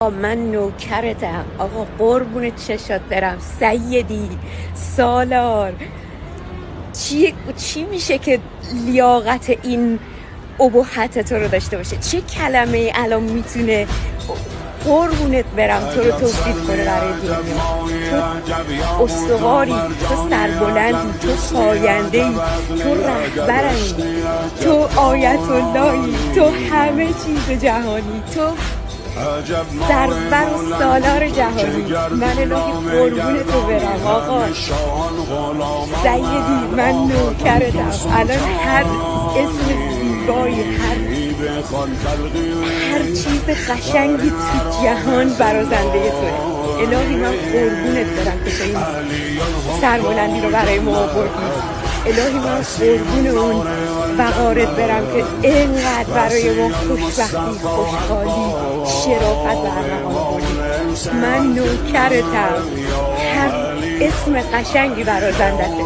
من نوکرتم آقا، قربون چشات برم سیدی سالار. چی میشه که لیاقت این ابهت تو رو داشته باشه؟ چه کلمه الان میتونه قربونت برم تو رو توصیف کنه برای دنیا؟ تو استواری، تو سربلندی، تو پاینده‌ای، تو رهبرمی، تو آیت اللهی، تو همه چیز جهانی، تو سرور و سالار جهانی. من الهی قربون تو برم آقا سیدی، من نوکرتم. الان هر اسم زیبایی، هر چیز قشنگی تو جهان برازنده توه. الهی من قربونت برم که تو این سربلندی رو برای ما آوردی. الهی من قربون اون وقارت برم که اینقدر برای ما خوشبختی، خوشحالی، شرافت و ارمغان آوردی. من نوکرتم، هر اسم قشنگی برازندته.